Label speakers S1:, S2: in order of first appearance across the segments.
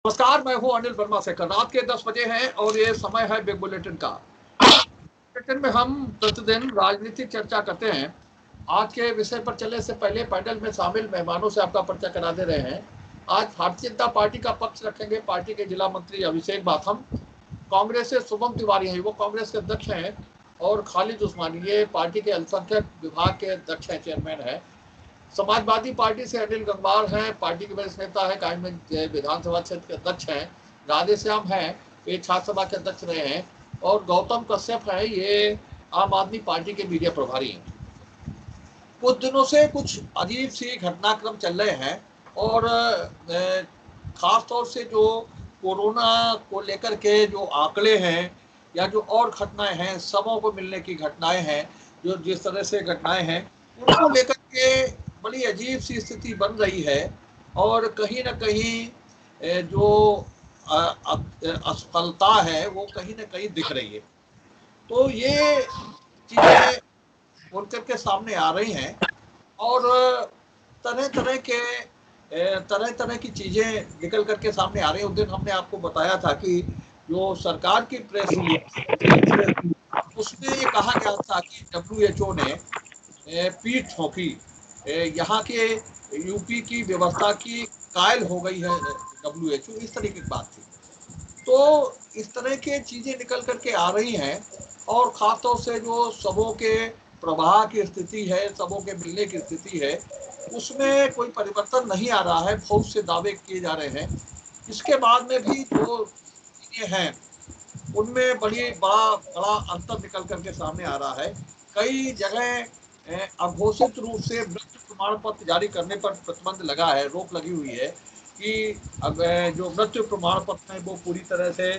S1: नमस्कार, मैं हूं अनिल वर्मा से। रात के 10 बजे हैं और ये समय है बिग बुलेटिन का। बुलेटिन में हम प्रतिदिन राजनीतिक चर्चा करते हैं। आज के विषय पर चलने से पहले पैनल में शामिल मेहमानों से आपका परिचय करा दे रहे हैं। आज भारतीय जनता पार्टी का पक्ष रखेंगे पार्टी के जिला मंत्री अभिषेक बाथम। कांग्रेस से शुभम तिवारी हैं, वो कांग्रेस के अध्यक्ष हैं। और खालिद उस्मानी, ये पार्टी के अल्पसंख्यक विभाग के अध्यक्ष हैं, चेयरमैन है। समाजवादी पार्टी से अनिल गंगवार हैं, पार्टी के वरिष्ठ नेता है, कायमगंज विधानसभा क्षेत्र के अध्यक्ष हैं। राधेश्याम हैं, ये छात्र सभा के अध्यक्ष रहे हैं। और गौतम कश्यप है, ये आम आदमी पार्टी के मीडिया प्रभारी हैं। कुछ दिनों से कुछ अजीब सी घटनाक्रम चल रहे हैं और खास तौर से जो कोरोना को लेकर के जो आंकड़े हैं या जो और घटनाएं हैं, शवों को मिलने की घटनाएं हैं, जो जिस तरह से घटनाएं हैं उनको लेकर के बड़ी अजीब सी स्थिति बन रही है। और कहीं ना कहीं जो असफलता है वो कहीं ना कहीं दिख रही है। तो ये चीजें उनकर के सामने आ रही हैं और तरह तरह की चीजें निकल करके सामने आ रही हैं। उस दिन हमने आपको बताया था कि जो सरकार की प्रेस रिलीज उसमें ये कहा गया था कि WHO ने पीठ ठोकी, यहाँ के यूपी की व्यवस्था की कायल हो गई है WHO, इस तरह की बात थी। तो इस तरह के चीजें निकल करके आ रही हैं और खासतौर से जो शवों के प्रवाह की स्थिति है, शवों के मिलने की स्थिति है, उसमें कोई परिवर्तन नहीं आ रहा है। बहुत से दावे किए जा रहे हैं। इसके बाद में भी जो चीजें हैं उनमें बड़ा अंतर निकल करके सामने आ रहा है। कई जगह अघोषित रूप से मृत्यु प्रमाण पत्र जारी करने पर प्रतिबंध लगा है, रोक लगी हुई है कि अब जो मृत्यु प्रमाण पत्र हैं वो पूरी तरह से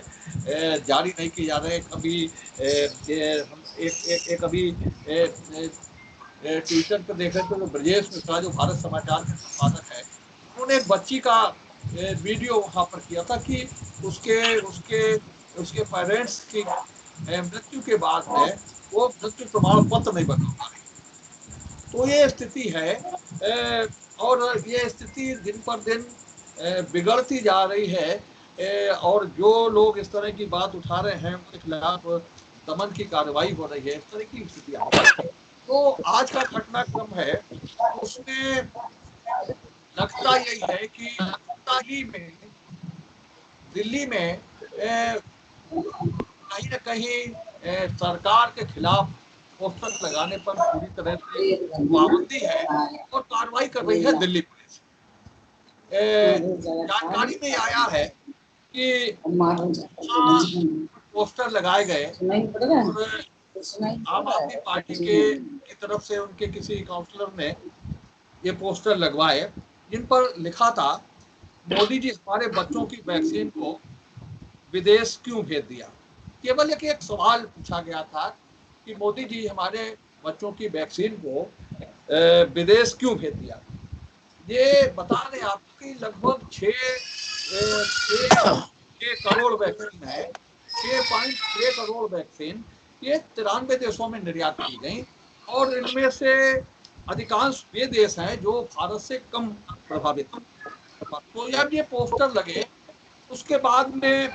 S1: जारी नहीं किए जा रहे। कभी हम एक अभी ट्विटर पर देख रहे थे, तो ब्रजेश मिश्रा जो भारत समाचार के संपादक है, उन्होंने एक बच्ची का वीडियो वहां पर किया था कि उसके उसके उसके पेरेंट्स की मृत्यु के बाद में वो मृत्यु प्रमाण पत्र नहीं बना पा रही। तो ये स्थिति है और ये स्थिति दिन पर दिन बिगड़ती जा रही है और जो लोग इस तरह की बात उठा रहे हैं उनके खिलाफ दमन की कार्रवाई हो रही है। इस तरह की स्थिति आ रही है। तो आज का घटनाक्रम है, उसमें लगता यही है कि दिल्ली में कहीं न कहीं सरकार के खिलाफ पोस्टर लगाने पर पूरी तरह से पाबंदी है और कार्रवाई कर रही है दिल्ली पुलिस। जानकारी में आया है कि पोस्टर लगाए गए और आम आदमी पार्टी की तरफ से उनके किसी काउंसलर ने ये पोस्टर लगवाए जिन पर लिखा था, मोदी जी हमारे बच्चों की वैक्सीन को विदेश क्यों भेज दिया। केवल एक सवाल पूछा गया था कि मोदी जी हमारे बच्चों की वैक्सीन को विदेश क्यों भेज दिया। ये बता दें आपको कि लगभग 6 करोड़ वैक्सीन है, 6.6 करोड़ वैक्सीन ये 93 देशों में निर्यात की गई और इनमें से अधिकांश वे देश हैं जो भारत से कम प्रभावित हैं। तो जब ये पोस्टर लगे उसके बाद में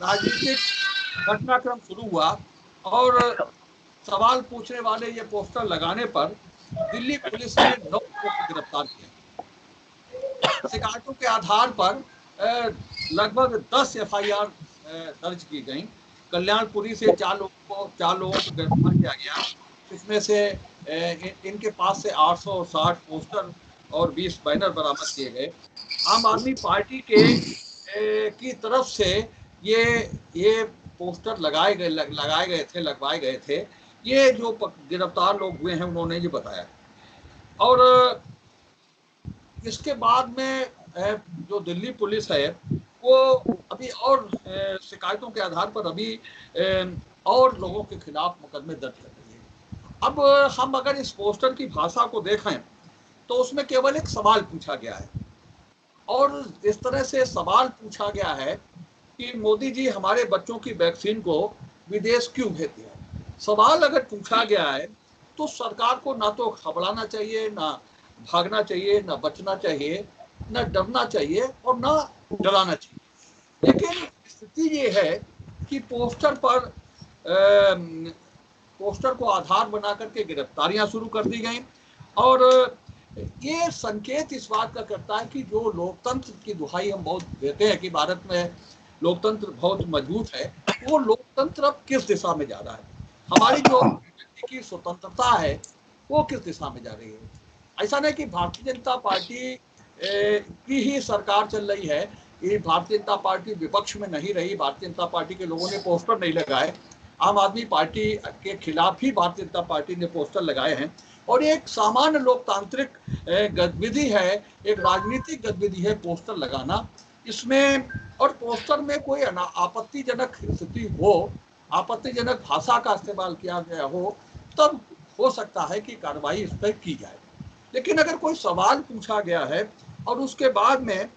S1: राजनीतिक घटनाक्रम शुरू हुआ और सवाल पूछने वाले ये पोस्टर लगाने पर दिल्ली पुलिस ने 9 लोगों को गिरफ्तार किया। शिकायतों के आधार पर लगभग 10 FIR दर्ज की गई। कल्याणपुरी से 4 लोगों को गिरफ्तार किया गया। इसमें से इनके पास से 860 पोस्टर और 20 बैनर बरामद किए गए। आम आदमी पार्टी की तरफ से ये पोस्टर लगवाए गए थे। ये जो गिरफ्तार लोग हुए हैं उन्होंने ये बताया। और इसके बाद में जो दिल्ली पुलिस है वो अभी और शिकायतों के आधार पर अभी और लोगों के खिलाफ मुकदमे दर्ज कर रही है। अब हम अगर इस पोस्टर की भाषा को देखें तो उसमें केवल एक सवाल पूछा गया है और इस तरह से सवाल पूछा गया है कि मोदी जी हमारे बच्चों की वैक्सीन को विदेश क्यों भेज दिया। सवाल अगर पूछा गया है तो सरकार को ना तो घबराना चाहिए, ना भागना चाहिए, ना बचना चाहिए, ना डरना चाहिए और ना डलाना चाहिए। लेकिन स्थिति ये है कि पोस्टर को आधार बना करके गिरफ्तारियां शुरू कर दी गई, और ये संकेत इस बात का करता है कि जो लोकतंत्र की दुहाई हम बहुत देते हैं कि भारत में लोकतंत्र बहुत मजबूत है, वो लोकतंत्र अब किस दिशा में जा रहा है, हमारी जो व्यक्ति की स्वतंत्रता है वो किस दिशा में जा रही है। ऐसा नहीं कि भारतीय जनता पार्टी की ही सरकार चल रही है, ये भारतीय जनता पार्टी विपक्ष में नहीं रही, भारतीय जनता पार्टी के लोगों ने पोस्टर नहीं लगाए, आम आदमी पार्टी के खिलाफ ही भारतीय जनता पार्टी ने पोस्टर लगाए हैं, और एक सामान्य लोकतांत्रिक गतिविधि है, एक राजनीतिक गतिविधि है पोस्टर लगाना। इसमें और पोस्टर में कोई आपत्तिजनक स्थिति हो, आपत्तिजनक भाषा का इस्तेमाल किया गया हो, तब हो सकता है कि कार्रवाई इस पर की जाए। लेकिन अगर कोई सवाल पूछा गया है और उसके बाद में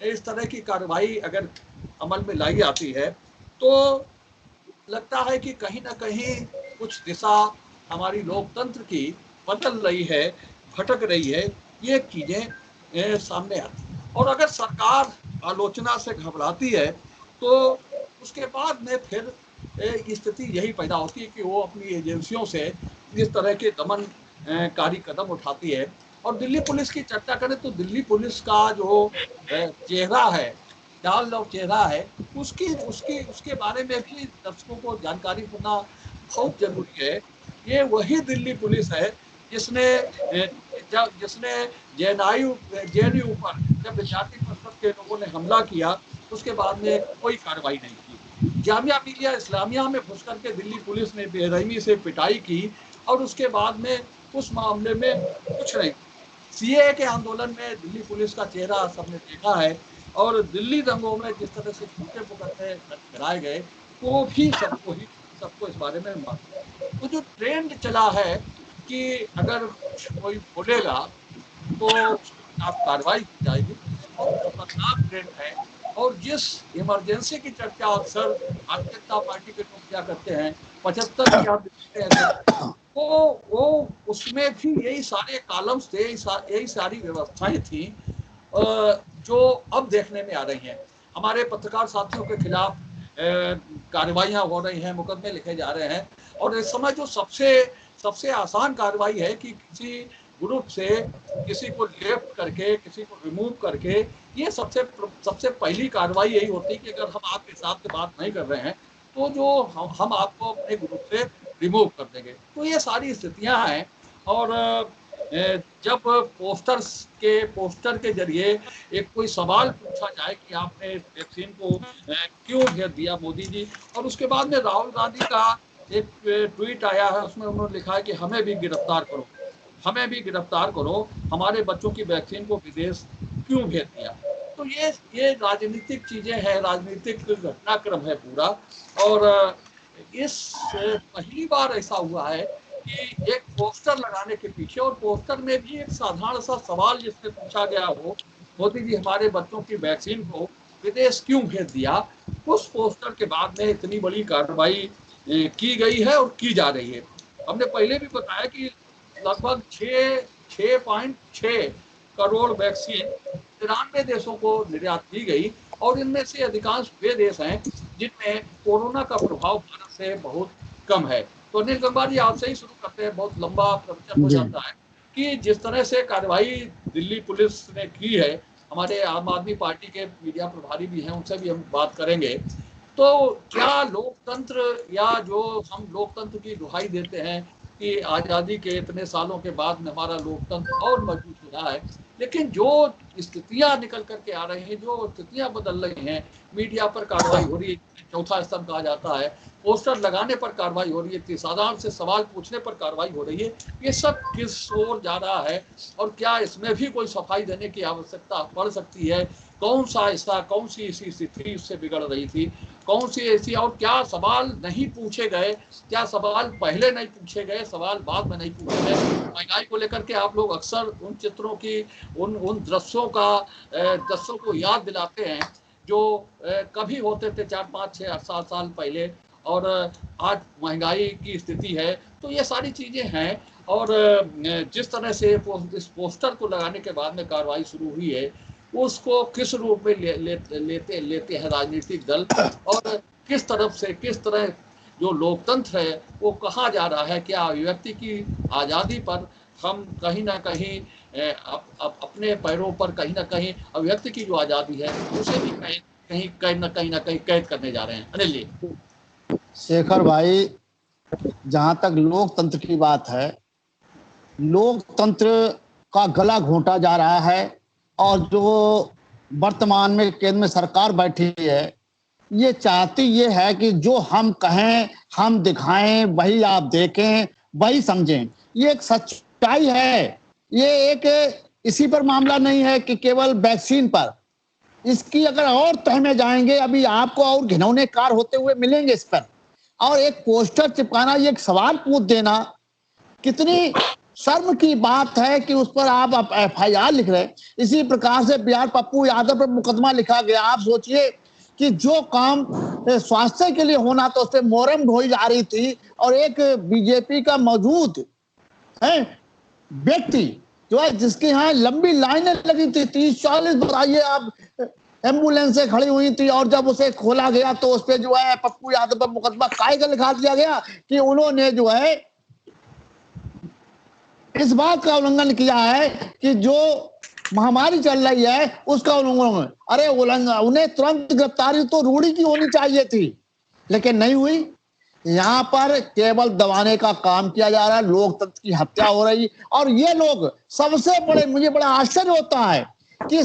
S1: इस तरह की कार्रवाई अगर अमल में लाई जाती है, तो लगता है कि कहीं ना कहीं कुछ दिशा हमारी लोकतंत्र की बदल रही है, भटक रही है, ये चीज़ें सामने आती हैं। और अगर सरकार आलोचना से घबराती है तो उसके बाद में फिर स्थिति यही पैदा होती है कि वो अपनी एजेंसियों से इस तरह के दमनकारी कदम उठाती है। और दिल्ली पुलिस की चर्चा करें तो दिल्ली पुलिस का जो चेहरा है, डाल और चेहरा है, उसके बारे में भी दर्शकों को जानकारी होना बहुत जरूरी है। ये वही दिल्ली पुलिस है जिसने जेएनयू पर जब विद्यार्थी परिषद के लोगों ने हमला किया, उसके बाद में कोई कार्रवाई नहीं की। जामिया मिलिया इस्लामिया में घुस करके दिल्ली पुलिस ने बेरहमी से पिटाई की, और उसके बाद में उस मामले में कुछ नहीं। सीएए के आंदोलन में दिल्ली पुलिस का चेहरा सबने देखा है, और दिल्ली दंगों में जिस तरह से झूठे मुकदमे कराए गए, वो भी सबको इस बारे में मालूम है। तो जो ट्रेंड चला है कि अगर कोई बोलेगा तो आप कार्रवाई की जाएगी, और खतरनाक ट्रेंड है। और जिस इमरजेंसी की चर्चा अक्सर भारतीय जनता पार्टी के लोग क्या करते हैं, 75 की आप देखते हैं, वो उसमें भी यही सारे कॉलम्स थे, यही सारी व्यवस्थाएं थी जो अब देखने में आ रही हैं। हमारे पत्रकार साथियों के खिलाफ कार्रवाइयां हो रही हैं, मुकदमे लिखे जा रहे हैं, और इस समय जो सबसे आसान कार्रवाई है कि किसी ग्रुप से किसी को लेफ्ट करके, किसी को रिमूव करके, ये सबसे पहली कार्रवाई यही होती है कि अगर हम आपके साथ से बात नहीं कर रहे हैं तो जो हम आपको अपने ग्रुप से रिमूव कर देंगे। तो ये सारी स्थितियां हैं। और जब पोस्टर के जरिए एक कोई सवाल पूछा जाए कि आपने वैक्सीन को क्यों भेज दिया मोदी जी, और उसके बाद में राहुल गांधी का एक ट्वीट आया है, उसमें उन्होंने लिखा है कि हमें भी गिरफ्तार करो, हमें भी गिरफ्तार करो, हमारे बच्चों की वैक्सीन को विदेश क्यों भेज दिया। तो ये राजनीतिक चीजें हैं, राजनीतिक घटनाक्रम है पूरा। और इस पहली बार ऐसा हुआ है कि एक पोस्टर लगाने के पीछे, और पोस्टर में भी एक साधारण सा सवाल जिससे पूछा गया हो, मोदी जी हमारे बच्चों की वैक्सीन को विदेश क्यों भेज दिया, उस पोस्टर के बाद में इतनी बड़ी कार्रवाई की गई है और की जा रही है। हमने पहले भी बताया कि लगभग 6.6 करोड़ वैक्सीन 93 देशों को निर्यात की गई, और इनमें से अधिकांश वे देश हैं जिनमें कोरोना का प्रभाव भारत से बहुत कम है। तो अनिल गंगवार जी, आपसे ही शुरू करते हैं, बहुत लंबा प्रवचन हो जाता है कि जिस तरह से कार्रवाई दिल्ली पुलिस ने की है, हमारे आम आदमी पार्टी के मीडिया प्रभारी भी हैं, उनसे भी हम बात करेंगे। तो क्या लोकतंत्र, या जो हम लोकतंत्र की दुहाई देते हैं कि आज़ादी के इतने सालों के बाद में हमारा लोकतंत्र और मजबूत हो रहा है, लेकिन जो स्थितियां निकल करके आ रही हैं, जो स्थितियां बदल रही हैं, मीडिया पर कार्रवाई हो रही है, चौथा स्तंभ कहा जाता है, पोस्टर लगाने पर कार्रवाई हो रही है, साधारण से सवाल पूछने पर कार्रवाई हो रही है, ये सब किस ओर जा रहा है, और क्या इसमें भी कोई सफाई देने की आवश्यकता पड़ सकती है? कौन सा हिस्सा, कौन सी ऐसी स्थिति उससे बिगड़ रही थी, कौन सी ऐसी, और क्या सवाल नहीं पूछे गए, क्या सवाल पहले नहीं पूछे गए, सवाल बाद में नहीं पूछे गए? महंगाई को लेकर के आप लोग अक्सर उन चित्रों की, उन दृश्यों को याद दिलाते हैं जो कभी होते थे 4, 5, 6, 7 साल पहले, और आज महंगाई की स्थिति है। तो ये सारी चीजें हैं, और जिस तरह से इस पोस्टर को लगाने के बाद में कार्रवाई शुरू हुई है, उसको किस रूप में लेते हैं राजनीतिक दल, और किस तरह जो लोकतंत्र है वो कहाँ जा रहा है। क्या अभिव्यक्ति की आज़ादी पर हम कहीं ना कहीं अपने पैरों पर कहीं ना कहीं अभिव्यक्ति की जो आज़ादी है उसे भी कहीं ना कहीं कैद करने जा रहे हैं। अनिल जी।
S2: शेखर भाई, जहां तक लोकतंत्र की बात है, लोकतंत्र का गला घोंटा जा रहा है, और जो वर्तमान में केंद्र में सरकार बैठी है ये चाहती ये है कि जो हम कहें हम दिखाएं, वही आप देखें, वही समझें। ये एक सच्चाई है। ये एक इसी पर मामला नहीं है कि केवल वैक्सीन पर, इसकी अगर और तह में जाएंगे अभी आपको और घिनौने कार होते हुए मिलेंगे इस पर। और एक पोस्टर चिपकाना, ये एक सवाल पूछ देना, कितनी शर्म की बात है कि उस पर आप FIR लिख रहे। इसी प्रकार से बिहार पप्पू यादव पर मुकदमा लिखा गया। आप सोचिए कि जो काम स्वास्थ्य के लिए होना तो उस पर मोहरम ढोई जा रही थी, और एक बीजेपी का मौजूद है व्यक्ति जो है, जिसके यहाँ लंबी लाइनें लगी थी, 30-40 बताइए आप, एम्बुलेंस से खड़ी हुई थी, और जब उसे खोला गया तो उस पर जो है पप्पू यादव पर मुकदमा काहे का लिखा दिया गया कि उन्होंने जो है इस बात का उल्लंघन किया है कि जो महामारी चल रही है उसका उल्लंघन। अरे उन्हें तुरंत गिरफ्तारी तो रूढ़ी की होनी चाहिए थी, लेकिन नहीं हुई। यहाँ पर केवल दबाने का काम किया जा रहा है, लोकतंत्र की हत्या हो रही। और ये लोग सबसे बड़े, मुझे बड़ा आश्चर्य होता है कि